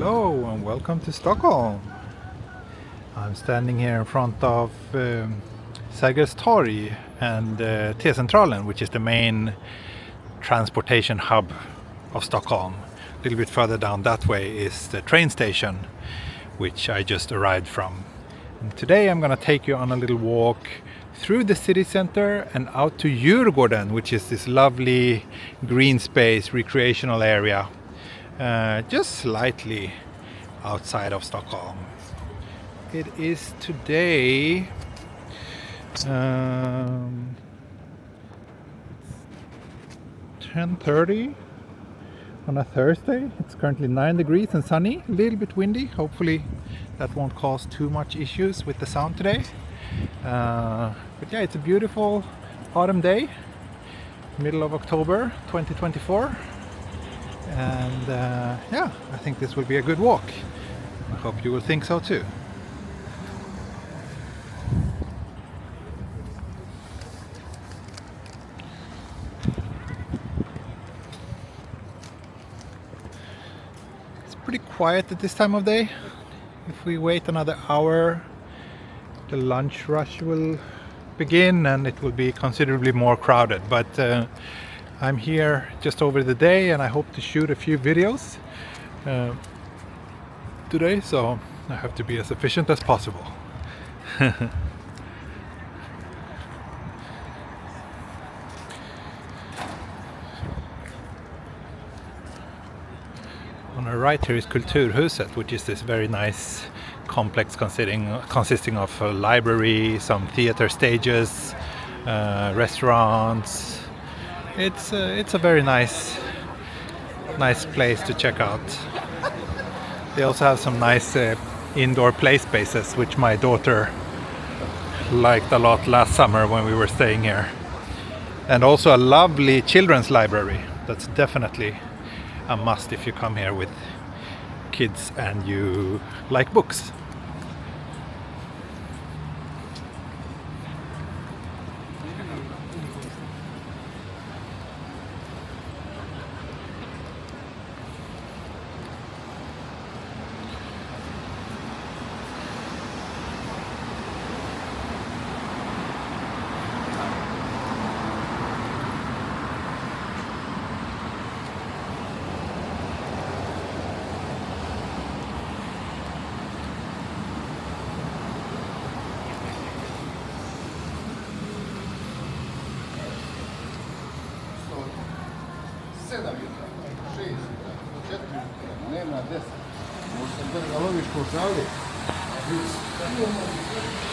Hello and welcome to Stockholm. I'm standing here in front of Sergels Torg and T-centralen, which is the main transportation hub of Stockholm. A little bit further down that way is the train station, which I just arrived from. And today I'm going to take you on a little walk through the city center and out to Djurgården, which is this lovely green space recreational area just slightly outside of Stockholm. It is today 10:30 on a Thursday. It's currently 9 degrees and sunny, a little bit windy. Hopefully that won't cause too much issues with the sound today. But yeah, it's a beautiful autumn day, middle of October 2024. And yeah, I think this will be a good walk. I hope you will think so too. It's pretty quiet at this time of day. If we wait another hour, the lunch rush will begin and it will be considerably more crowded. But I'm here just over the day and I hope to shoot a few videos today, so I have to be as efficient as possible. On our right here is Kulturhuset, which is this very nice complex consisting of a library, some theater stages, restaurants. It's a very nice place to check out. They also have some nice indoor play spaces, which my daughter liked a lot last summer when we were staying here. And also a lovely children's library. That's definitely a must if you come here with kids and you like books.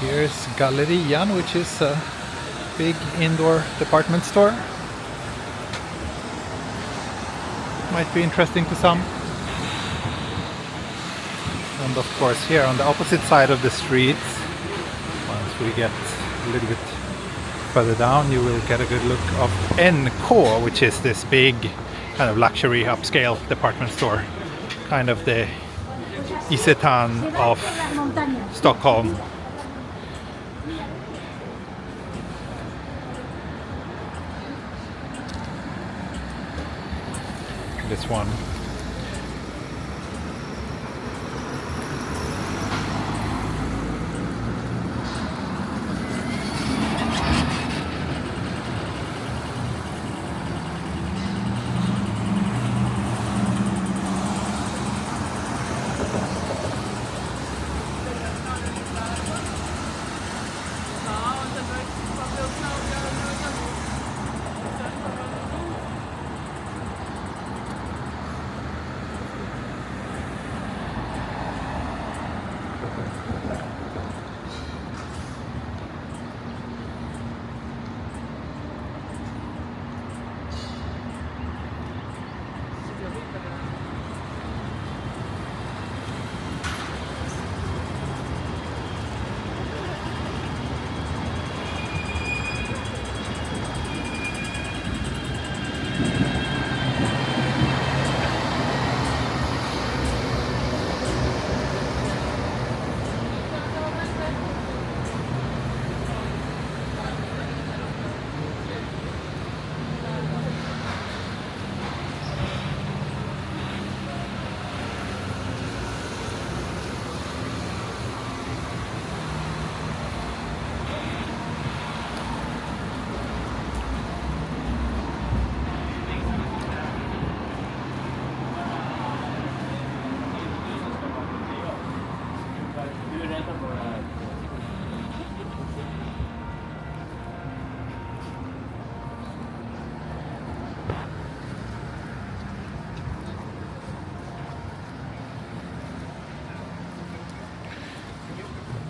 Here's Gallerian, which is a big indoor department store. Might be interesting to some. And of course here on the opposite side of the street, once we get a little bit further down, you will get a good look of NK, which is this big kind of luxury upscale department store, kind of the Isetan of Stockholm. This one.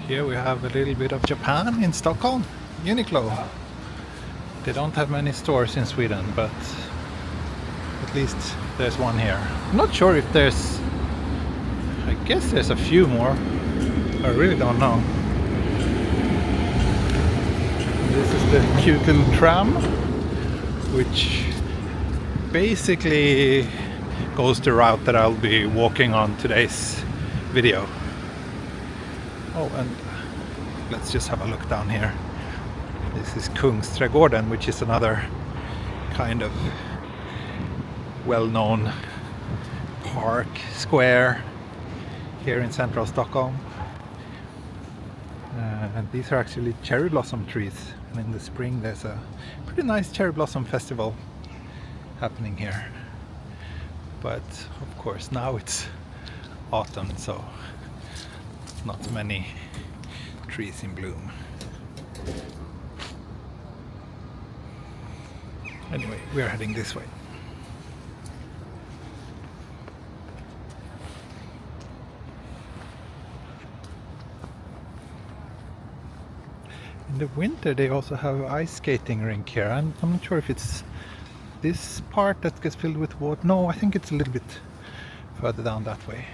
Here we have a little bit of Japan in Stockholm. Uniqlo. They don't have many stores in Sweden, but at least there's one here. I'm not sure if there's... I guess there's a few more. I really don't know. This is the Kukel tram, which basically goes the route that I'll be walking on today's video. Oh, and let's just have a look down here. This is Kungsträdgården, which is another kind of well-known park, square here in central Stockholm. And these are actually cherry blossom trees, and in the spring there's a pretty nice cherry blossom festival happening here. But of course now it's autumn, so not many trees in bloom. Anyway, we are heading this way. In the winter they also have an ice skating rink here. I'm not sure if it's this part that gets filled with water. No, I think it's a little bit further down that way.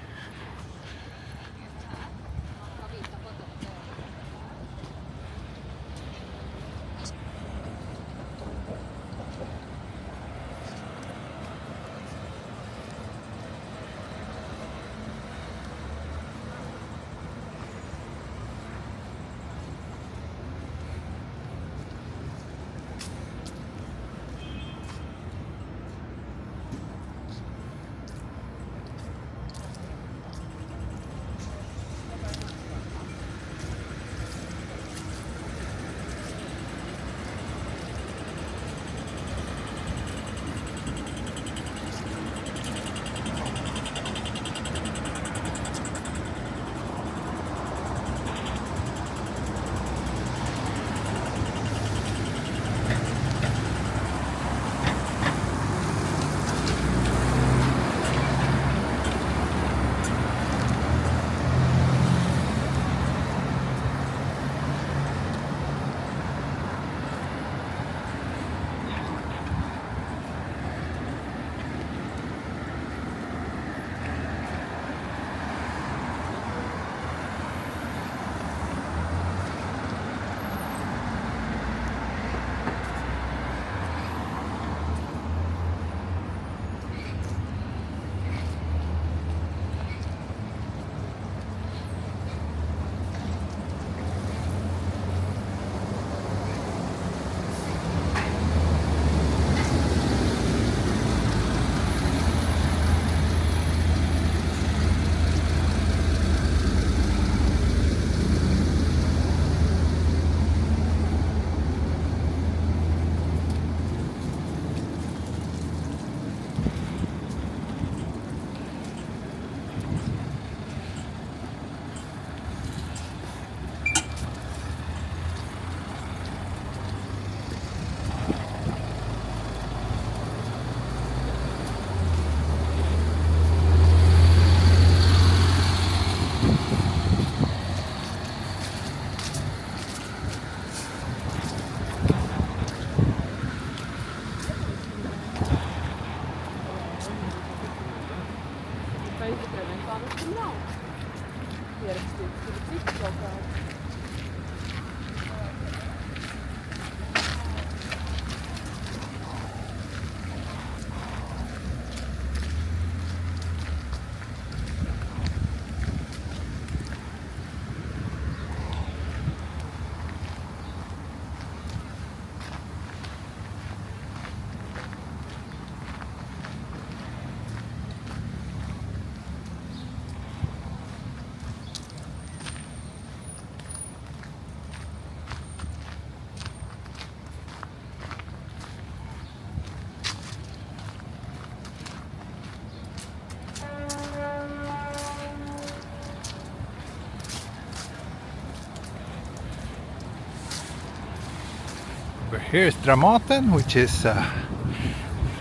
Here's Dramaten, which is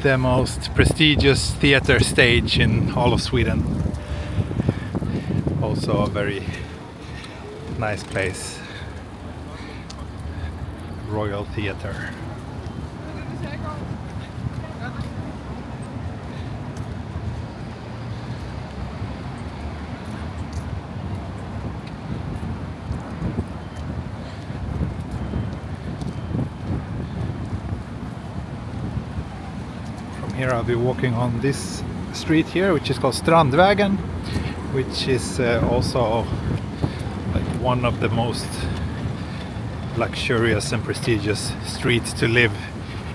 the most prestigious theater stage in all of Sweden. Also a very Nice place. Royal Theatre. From here I'll be walking on this street here, which is called Strandvägen, which is also like one of the most luxurious and prestigious streets to live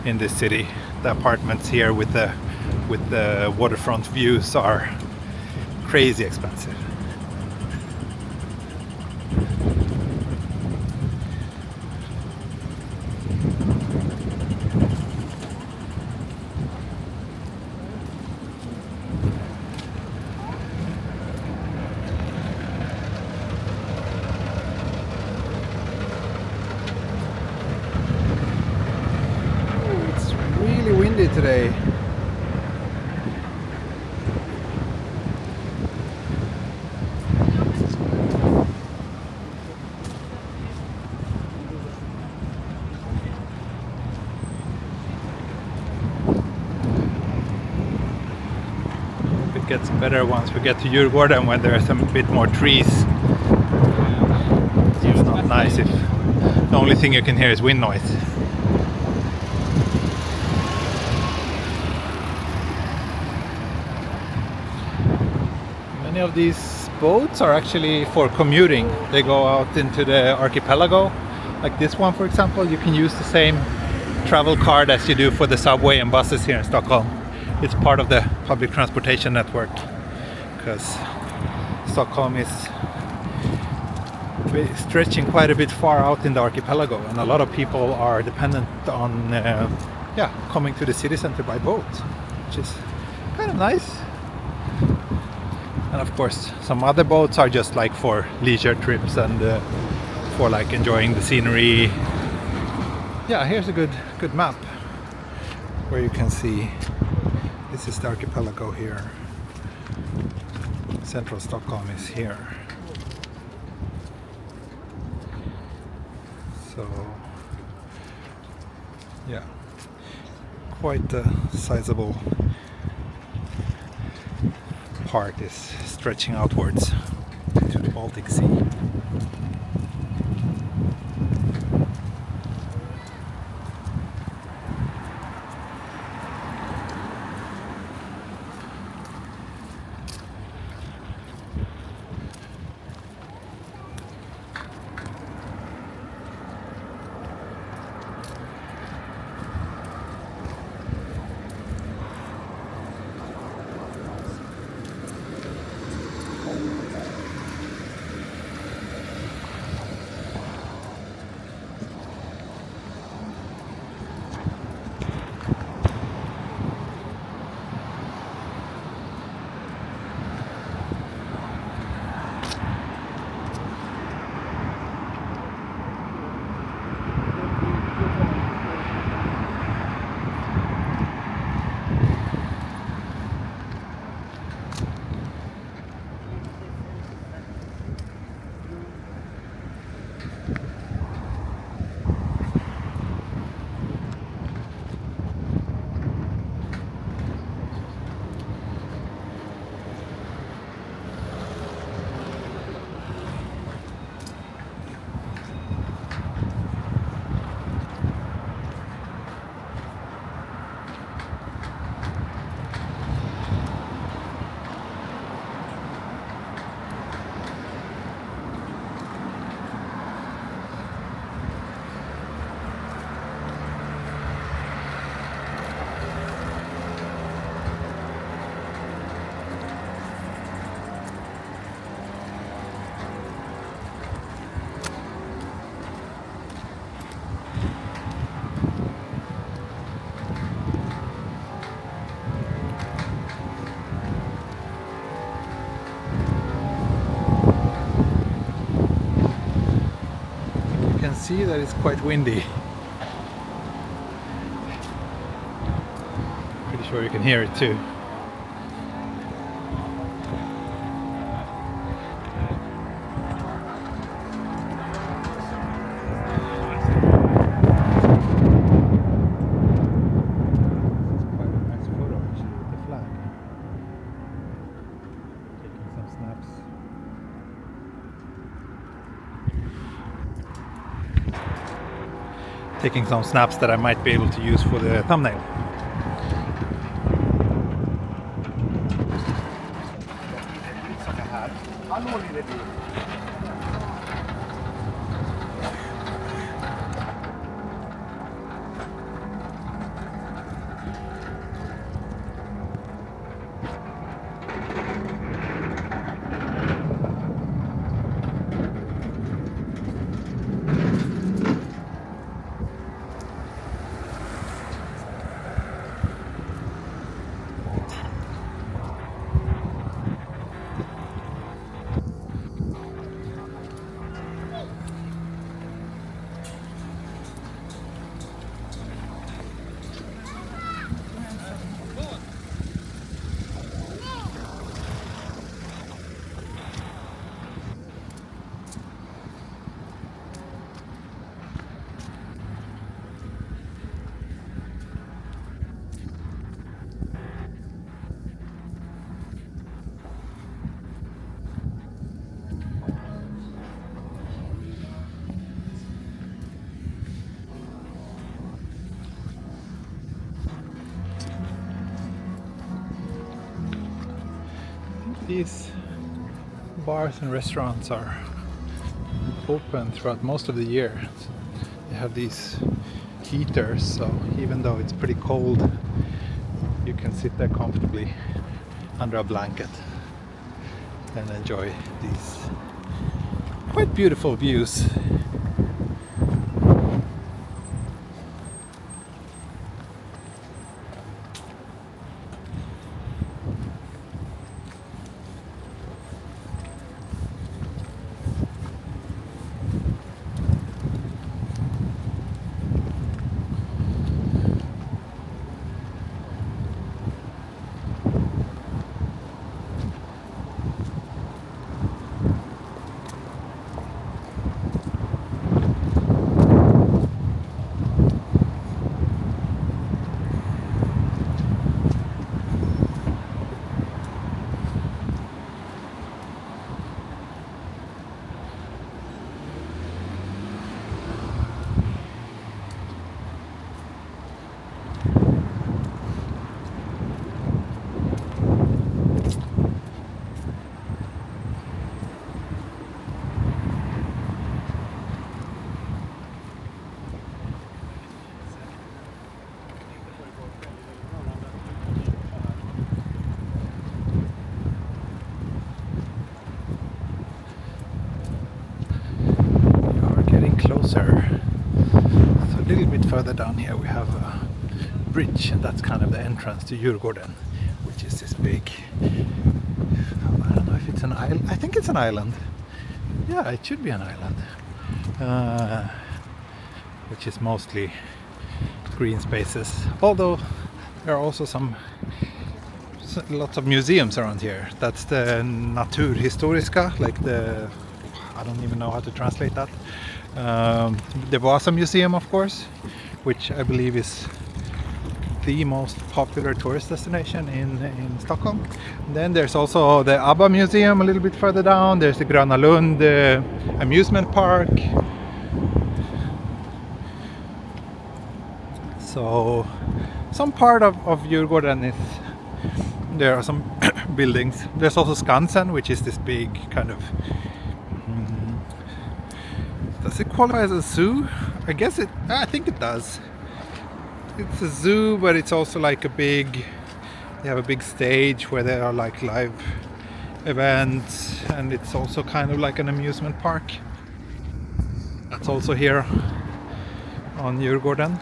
in this city. The apartments here with the waterfront views are crazy expensive. Today. It gets better once we get to Djurgården, when there's a bit more trees. It's not nice if the only thing you can hear is wind noise. Many of these boats are actually for commuting. They go out into the archipelago. Like this one, for example, you can use the same travel card as you do for the subway and buses here in Stockholm. It's part of the public transportation network, because Stockholm is stretching quite a bit far out in the archipelago, and a lot of people are dependent on coming to the city center by boat, which is kind of nice. And of course some other boats are just like for leisure trips and for like enjoying the scenery. Yeah, here's a good map where you can see this is the archipelago here. Central Stockholm is here. So yeah, quite a sizable part is stretching outwards to the Baltic Sea. See that it's quite windy. Pretty sure you can hear it too. taking some snaps that I might be able to use for the thumbnail. These bars and restaurants are open throughout most of the year. They have these heaters, so even though it's pretty cold, you can sit there comfortably under a blanket and enjoy these quite beautiful views. Closer. So a little bit further down here we have a bridge, and that's kind of the entrance to Djurgården, which is this big, I don't know if it's an island. I think it's an island. Yeah, it should be an island, which is mostly green spaces, although there are also lots of museums around here. That's the Naturhistoriska, like the, I don't even know how to translate that. The Vasa Museum, of course, which I believe is the most popular tourist destination in Stockholm. And then there's also the ABBA Museum a little bit further down. There's the Gröna Lund amusement park. So some part of Djurgården is, there are some buildings. There's also Skansen, which is this big kind of, does it qualify as a zoo? I think it does. It's a zoo, but it's also like they have a big stage where there are like live events, and it's also kind of like an amusement park. That's also here on Djurgården.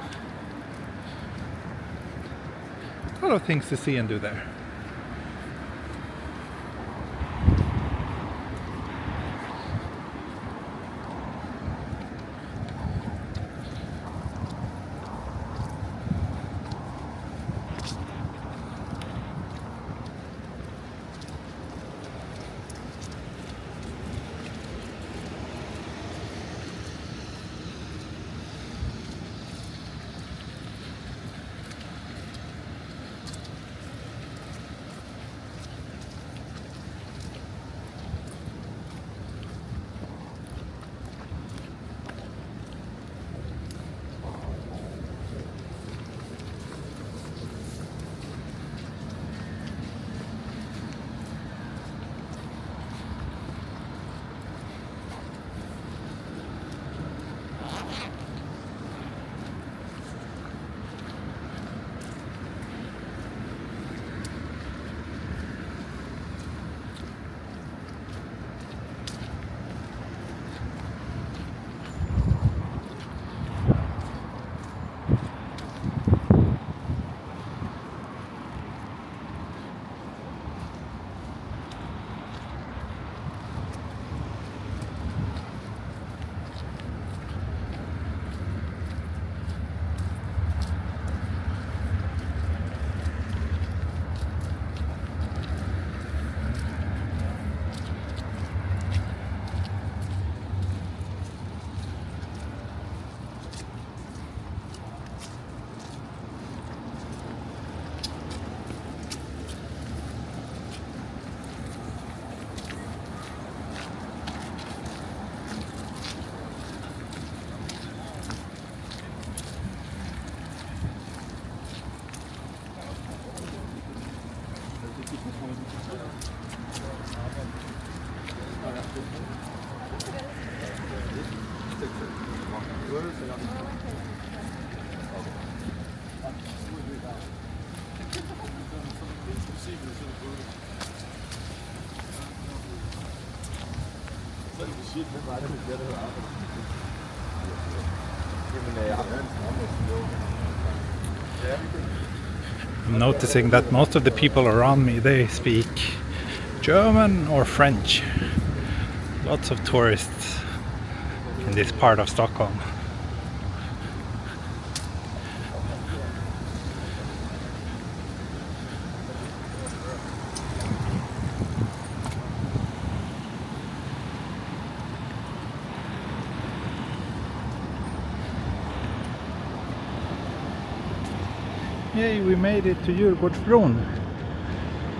A lot of things to see and do there. I'm noticing that most of the people around me, they speak German or French. Lots of tourists in this part of Stockholm. Yay, we made it to Djurgårdsbron,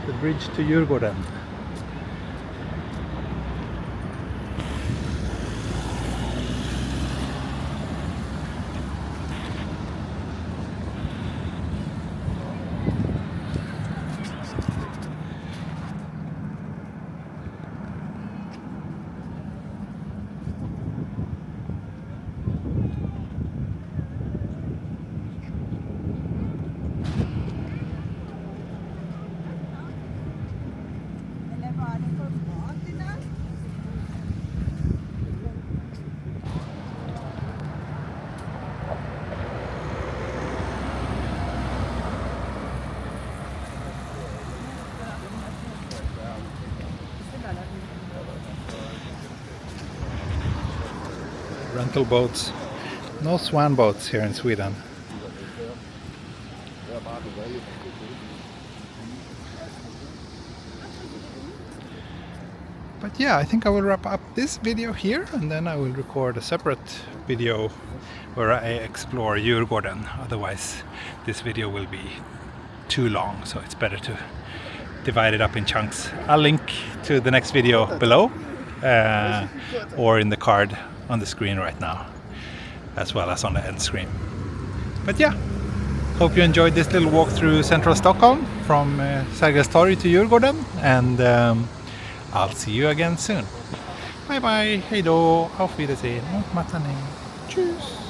the bridge to Djurgården. Rental boats. No swan boats here in Sweden. But yeah, I think I will wrap up this video here, and then I will record a separate video where I explore Djurgården. Otherwise this video will be too long, so it's better to divide it up in chunks. I'll link to the next video below or in the card on the screen right now, as well as on the end screen. But yeah, hope you enjoyed this little walk through central Stockholm from Sergels Torg to Djurgården, and I'll see you again soon. Bye bye, hejdå, auf Wiedersehen und Matane. Tschüss.